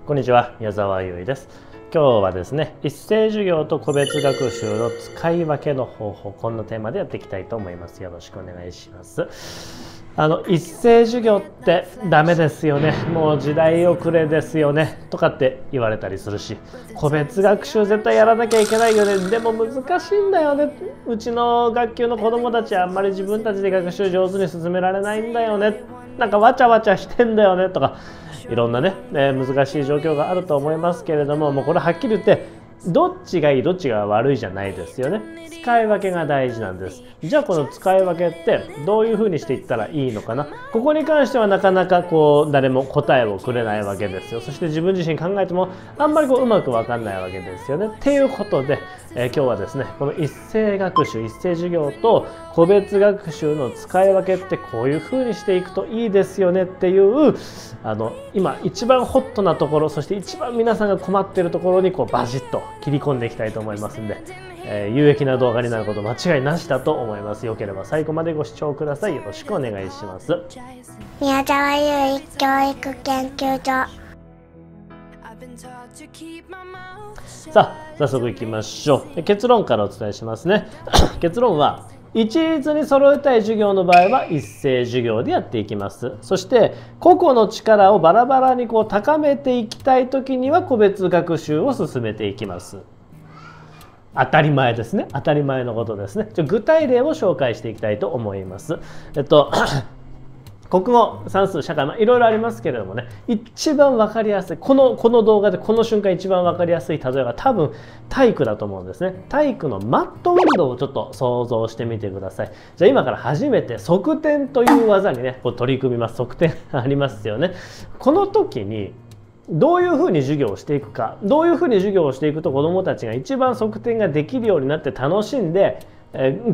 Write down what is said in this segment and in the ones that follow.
こんにちは、矢沢優衣です。今日はですね、一斉授業と個別学習の使い分けの方法、こんなテーマでやっていきたいと思います。よろしくお願いします。一斉授業ってダメですよね。もう時代遅れですよねとかって言われたりするし、個別学習絶対やらなきゃいけないよね。でも難しいんだよね。うちの学級の子どもたちはあんまり自分たちで学習上手に進められないんだよね。なんかわちゃわちゃしてんだよねとか、いろんなね、難しい状況があると思いますけれども、もうこれはっきり言ってどっちがいいどっちが悪いじゃないですよね。使い分けが大事なんです。じゃあこの使い分けってどういうふうにしていったらいいのかな。ここに関してはなかなか誰も答えをくれないわけですよ。そして自分自身考えてもあんまりうまく分かんないわけですよね。っていうことで、今日はですね、この一斉学習一斉授業と個別学習の使い分けってこういうふうにしていくといいですよねっていう今一番ホットなところ、そして一番皆さんが困っているところにバシッと切り込んでいきたいと思いますんで、有益な動画になること間違いなしだと思います。よければ最後までご視聴ください。よろしくお願いします。宮沢優衣教育研究所。さあ早速いきましょう。結論からお伝えしますね。結論は一律に揃えたい授業の場合は一斉授業でやっていきます。そして個々の力をバラバラに高めていきたい時には個別学習を進めていきます。当たり前ですね。当たり前のことですね。具体例を紹介していきたいと思います。国語、算数、社会、いろいろありますけれどもね、一番分かりやすいこの動画でこの瞬間一番分かりやすい例えが多分体育だと思うんですね。体育のマット運動をちょっと想像してみてください。じゃあ今から初めて側転という技にね取り組みます。側転ありますよね。この時にどういうふうに授業をしていくか、どういうふうに授業をしていくと子どもたちが一番側転ができるようになって楽しんで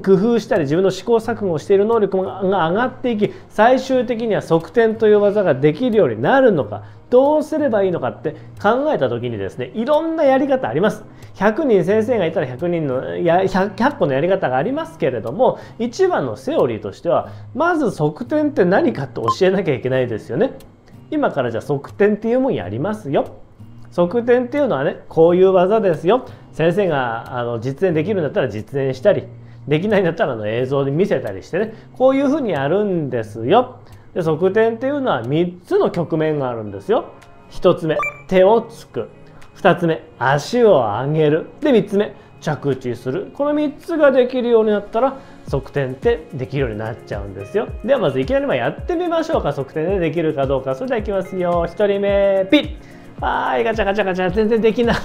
工夫したり自分の試行錯誤をしている能力が上がっていき、最終的には側転という技ができるようになるのか、どうすればいいのかって考えた時にですね、いろんなやり方あります。100人先生がいたら100個のやり方がありますけれども、一番のセオリーとしてはまず側転って何かって教えなきゃいけないですよね。今からじゃあ側転っていうもんやりますよ。側転っていうのはね、こういう技ですよ。先生が実演できるんだったら実演したり、できないんだったら映像で見せたりしてね、こういうふうにやるんですよ。で側転っていうのは3つの局面があるんですよ。1つ目、手をつく。2つ目、足を上げる。で3つ目、着地する。この3つができるようになったら側転ってできるようになっちゃうんですよ。ではまずいきなりやってみましょうか。側転でできるかどうか。それではいきますよ。1人目ピッ。はい、ガチャガチャガチャ、全然できない。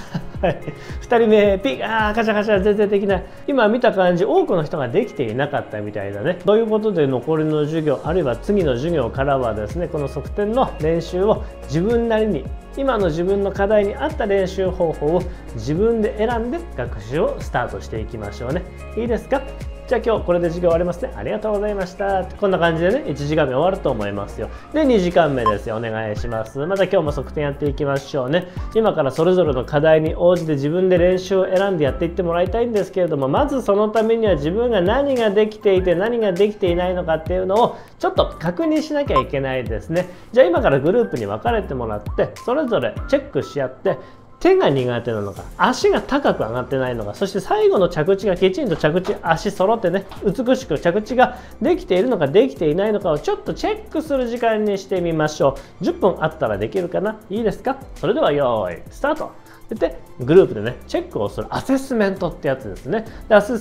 2人目ピッ。ガチャガチャ、全然できない。今見た感じ多くの人ができていなかったみたいだね。ということで残りの授業あるいは次の授業からはですね、この側転の練習を自分なりに今の自分の課題に合った練習方法を自分で選んで学習をスタートしていきましょうね。いいですか？じゃあ今日これで授業終わりますね。ありがとうございました。こんな感じでね、1時間目終わると思いますよ。で、2時間目ですよ。お願いします。また今日も側転やっていきましょうね。今からそれぞれの課題に応じて自分で練習を選んでやっていってもらいたいんですけれども、まずそのためには自分が何ができていて何ができていないのかっていうのをちょっと確認しなきゃいけないですね。じゃあ今からグループに分かれてもらって、それぞれチェックし合って、手が苦手なのか、足が高く上がってないのか、そして最後の着地がきちんと足揃ってね、美しく着地ができているのかできていないのかをちょっとチェックする時間にしてみましょう。10分あったらできるかな？いいですか？それでは用意スタート。でグループでねチェックをするアセスメントってやつですね。でアセ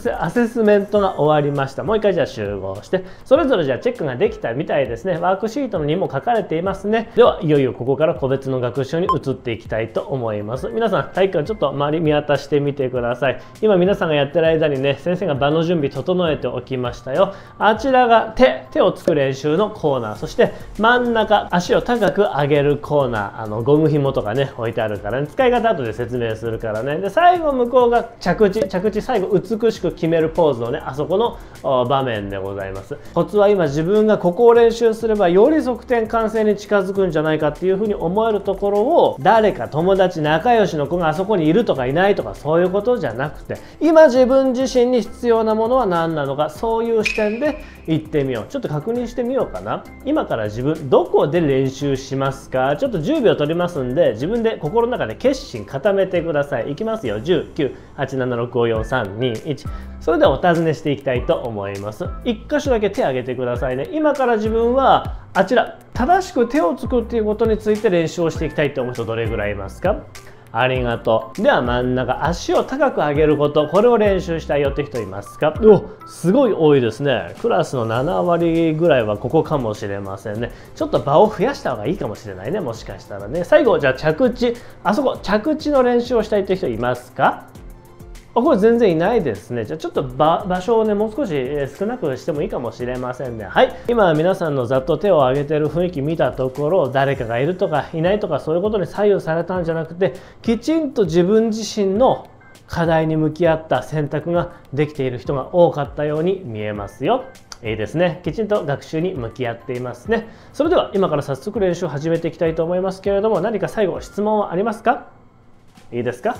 スメントが終わりました。もう一回じゃあ集合して、それぞれじゃあチェックができたみたいですね。ワークシートにも書かれていますね。ではいよいよここから個別の学習に移っていきたいと思います。皆さん体育館ちょっと周り見渡してみてください。今皆さんがやってる間にね、先生が場の準備整えておきましたよ。あちらが手をつく練習のコーナー、そして真ん中足を高く上げるコーナー、ゴム紐とかね置いてあるからね、使い方後で説明するからね。で最後向こうが着地最後美しく決めるポーズのね、あそこの場面でございます。コツは今自分がここを練習すればより側転完成に近づくんじゃないかっていうふうに思えるところを誰か友達仲いしの子があそこにいるとかいないとかそういうことじゃなくて、今自分自身に必要なものは何なのか、そういう視点で行ってみよう。ちょっと確認してみようかな。今から自分どこで練習しますか。ちょっと10秒取りますんで、自分で心の中で決心固めてください。いきますよ。10、9、8、7、6、5、4、3、2、1。それではお尋ねしていきたいと思います。1箇所だけ手を挙げてくださいね。今から自分はあちら、正しく手をつくっていうことについて練習をしていきたいと思う人どれぐらいいますか。ありがとう。では真ん中、足を高く上げること、これを練習したいよって人いますか。すごい多いですね。クラスの7割ぐらいはここかもしれませんね。ちょっと場を増やした方がいいかもしれないね、もしかしたらね。最後、じゃあ着地、あそこ着地の練習をしたいって人いますか。これ全然いないですね。じゃあちょっと場所をね、もう少し少なくしてもいいかもしれませんね。はい、今皆さんのざっと手を挙げてる雰囲気見たところ、誰かがいるとかいないとかそういうことに左右されたんじゃなくて、きちんと自分自身の課題に向き合った選択ができている人が多かったように見えますよ。いいですね。きちんと学習に向き合っていますね。それでは今から早速練習を始めていきたいと思いますけれども、何か最後質問はありますか。いいですか。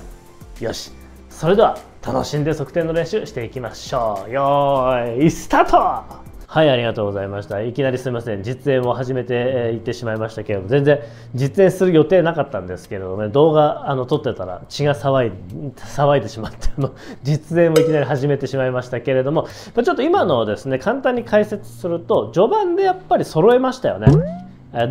よし。それでは楽しんで側転の練習していきましょう。よーいスタート。はい、ありがとうございました。いきなりすみません、実演を始めていってしまいましたけれども、全然実演する予定なかったんですけれどもね、動画撮ってたら血が騒いでしまって実演をいきなり始めてしまいましたけれども、ちょっと今のをですね簡単に解説すると、序盤でやっぱり揃えましたよね。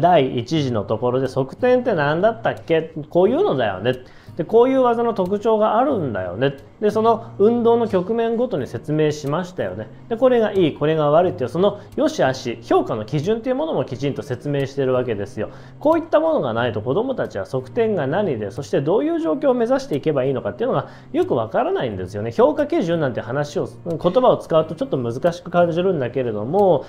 第1次のところで側転って何だったっけ、こういうのだよね。でこういう技の特徴があるんだよね。でその運動の局面ごとに説明しましたよね。でこれがいい、これが悪いっていうその良し悪し、評価の基準っていうものもきちんと説明しているわけですよ。こういったものがないと子どもたちは側転が何で、そしてどういう状況を目指していけばいいのかっていうのがよくわからないんですよね。評価基準なんて話を言葉を使うとちょっと難しく感じるんだけれども、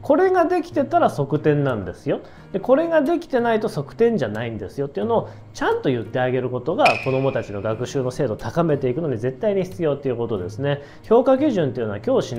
これができてたら側転なんですよ。でこれができてないと側転じゃないんですよっていうのをちゃんと言ってあげることが子どもたちの学習の精度を高めていくのに絶対に必要ということですね。評価基準というのは教師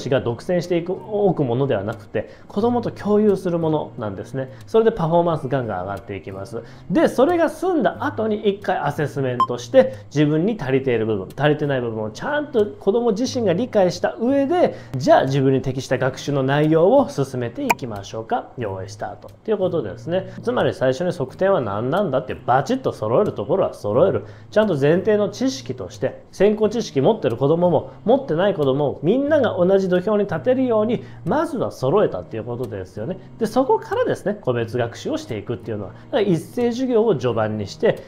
が独占しておくものではなくて、子どもと共有するものなんですね。それでパフォーマンスガンガン上がっていきます。でそれが済んだ後に1回アセスメントして、自分に足りている部分足りてない部分をちゃんと子ども自身が理解した上で、じゃあ自分に適した学習の内容を進めていきましょうか。用意スタートということですね。つまり最初に側転は何なんだってバチッと揃えるところは揃える。ちゃんと前提の知識として先行知識持ってる子どもも持ってない子どももみんなが同じ土俵に立てるようにまずは揃えたっていうことですよね。でそこからですね個別学習をしていくっていうのは、だから一斉授業を序盤にして、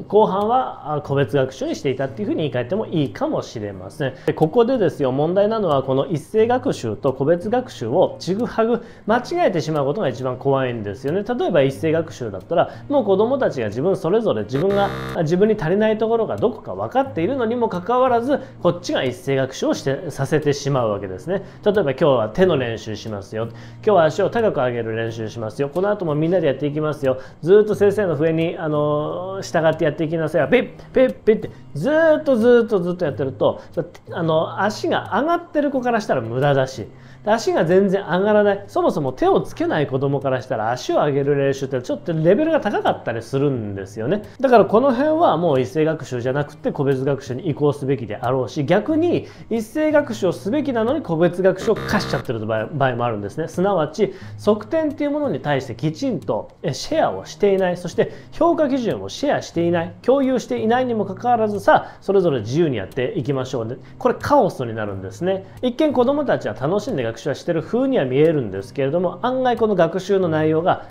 後半は個別学習にしていたっていうふうに言い換えてもいいかもしれません。でここでですよ、問題なのはこの一斉学習と個別学習をちぐはぐ間違えてしまうことが一番怖いんですよね。例えば一斉学習だったらもう子どもたちが自分それぞれ自分に足りないところがどこか分かっているのにもかかわらず、こっちが一斉学習をさせてしまうわけですね。例えば今日は手の練習しますよ、今日は足を高く上げる練習しますよ、この後もみんなでやっていきますよ、ずっと先生の笛に従ってやっていきなさいよ、ピッピッピッってずっとやってると、足が上がってる子からしたら無駄だし、足が全然上がらない、そもそも手をつけない子供からしたら足を上げる練習ってちょっとレベルが高かったりするんですよね。だからこの辺はもう一斉学習じゃなくて個別学習に移行すべきであろうし、逆に一斉学習をすべきなのに個別学習を課しちゃってる場合もあるんですね。すなわち側転っていうものに対してきちんとシェアをしていない、そして評価基準をシェアしていない、共有していないにもかかわらず、さあそれぞれ自由にやっていきましょうね。これカオスになるんですね。一見子どもたちは楽しんで学習はしてる風には見えるんですけれども、案外この学習の内容が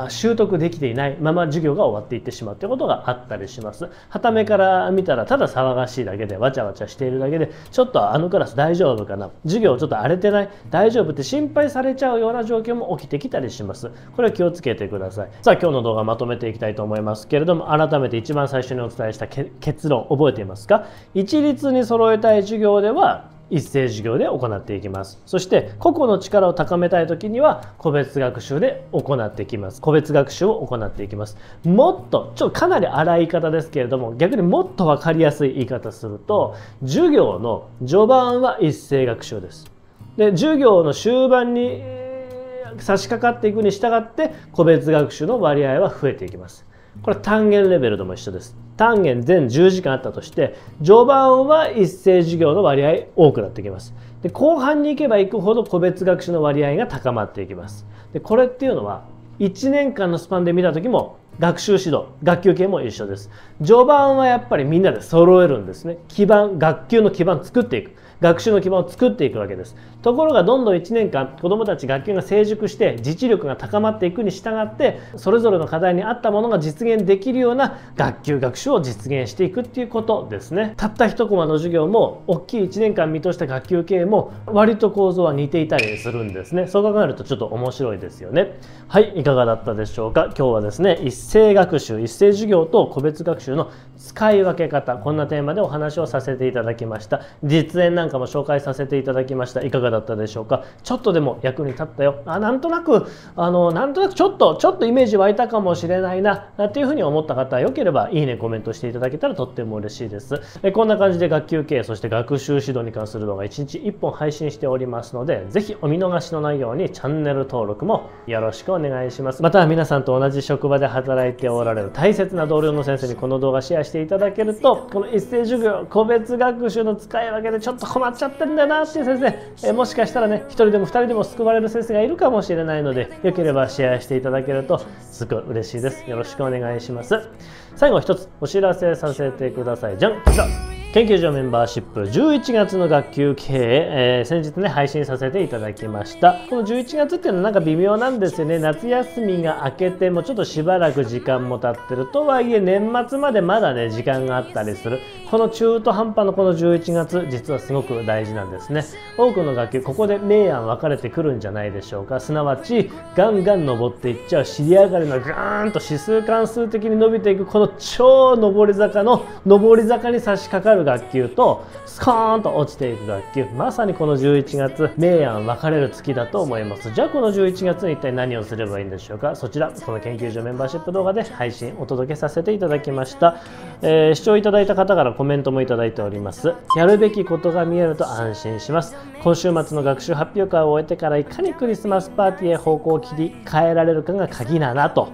習得できていないまま授業が終わっていってしまうということがあったりします。傍目から見たらただ騒がしいだけでわちゃわちゃしているだけで、ちょっとあのクラス大丈夫かな、授業ちょっと荒れてない、大丈夫って心配されちゃうような状況も起きてきたりします。これは気をつけてください。さあ今日の動画まとめていきたいと思いますけれども、改めて一番最初にお伝えした結論覚えていますか。一律に揃えたい授業では一斉授業で行っていきます。そして個々の力を高めたい時には個別学習で行っていきます。個別学習を行っていきます。もっとかなり荒い言い方ですけれども、逆にもっと分かりやすい言い方すると、授業の序盤は一斉学習です。で授業の終盤に差し掛かっていくに従って個別学習の割合は増えていきます。これ単元レベルでも一緒です。単元全10時間あったとして序盤は一斉授業の割合多くなってきます。で後半に行けば行くほど個別学習の割合が高まっていきます。でこれっていうのは1年間のスパンで見た時も学習指導学級系も一緒です。序盤はやっぱりみんなで揃えるんですね。基盤学級の基盤作っていく、学習の基盤を作っていくわけです。ところがどんどん1年間子どもたち学級が成熟して実力が高まっていくに従ってそれぞれの課題に合ったものが実現できるような学級学習を実現していくっていうことですね。たった1コマの授業も大きい1年間見通した学級経営も割と構造は似ていたりするんですね。そう考えるとちょっと面白いですよね。はい、いかがだったでしょうか。今日はですね、一斉学習、一斉授業と個別学習の使い分け方、こんなテーマでお話をさせていただきました。実演なんかも紹介させていただきました。いかがだったでしょうか。ちょっとでも役に立ったよ。なんとなくちょっとイメージ湧いたかもしれないなっていうふうに思った方、よければいいね、コメントしていただけたらとっても嬉しいです。こんな感じで学級経営、そして学習指導に関する動画1日1本配信しておりますので、ぜひお見逃しのないようにチャンネル登録もよろしくお願いします。また皆さんと同じ職場で働いておられる大切な同僚の先生にこの動画シェアしていただけると、この一斉授業個別学習の使い分けでちょっと困っちゃってるんだよなっていう先生、もしかしたらね、1人でも2人でも救われる先生がいるかもしれないので、よければシェアしていただけるとすごい嬉しいです。よろしくお願いします。最後一つお知らせさせてください。じゃん、こちら研究所メンバーシップ11月の学級経営、先日ね配信させていただきました。この11月っていうのはなんか微妙なんですよね。夏休みが明けてもちょっとしばらく時間も経ってるとはいえ、年末までまだね時間があったりする。この中途半端のこの11月、実はすごく大事なんですね。多くの学級ここで明暗分かれてくるんじゃないでしょうか。すなわちガンガン登っていっちゃう尻上がりのガーンと指数関数的に伸びていくこの超上り坂に差し掛かる学級とスコーンと落ちていく学級、まさにこの11月明暗分かれる月だと思います。じゃあこの11月に一体何をすればいいんでしょうか。そちらこの研究所メンバーシップ動画で配信お届けさせていただきました。視聴いただいた方からコメントもいただいております。やるべきことが見えると安心します。今週末の学習発表会を終えてからいかにクリスマスパーティーへ方向を切り替えられるかが鍵だなと。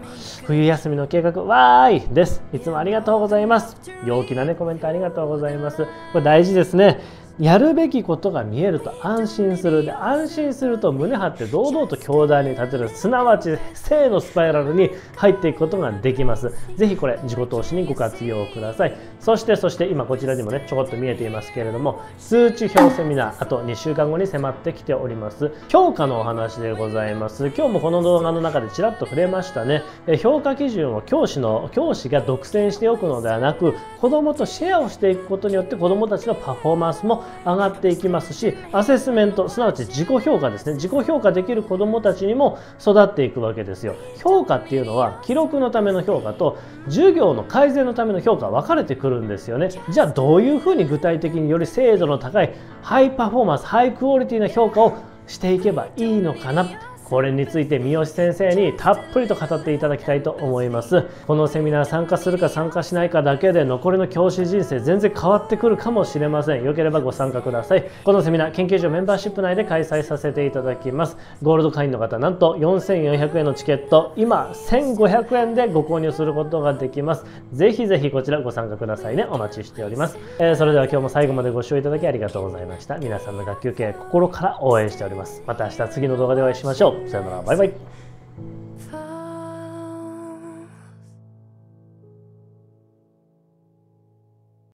冬休みの計画わーいです。いつもありがとうございます。陽気なねコメントありがとうございます。これ大事ですね。やるべきことが見えると安心する。で安心すると胸張って堂々と教壇に立てる、すなわち正のスパイラルに入っていくことができます。ぜひこれ自己投資にご活用ください。そして今こちらにもねちょこっと見えていますけれども、通知表セミナーあと2週間後に迫ってきております。評価のお話でございます。今日もこの動画の中でちらっと触れましたね。評価基準を教師が独占しておくのではなく、子どもとシェアをしていくことによって子どもたちのパフォーマンスも上がっていきますし、アセスメントすなわち自己評価ですね、自己評価できる子どもたちにも育っていくわけですよ。評価っていうのは記録のための評価と授業の改善のための評価分かれてくるんですよね。じゃあどういうふうに具体的により精度の高いハイパフォーマンスハイクオリティな評価をしていけばいいのかな、これについて三好先生にたっぷりと語っていただきたいと思います。このセミナー参加するか参加しないかだけで残りの教師人生全然変わってくるかもしれません。よければご参加ください。このセミナー研究所メンバーシップ内で開催させていただきます。ゴールド会員の方なんと4400円のチケット今1500円でご購入することができます。ぜひぜひこちらご参加くださいね。お待ちしております。それでは今日も最後までご視聴いただきありがとうございました。皆さんの学級経営心から応援しております。また明日次の動画でお会いしましょう。さよなら、バイバイ。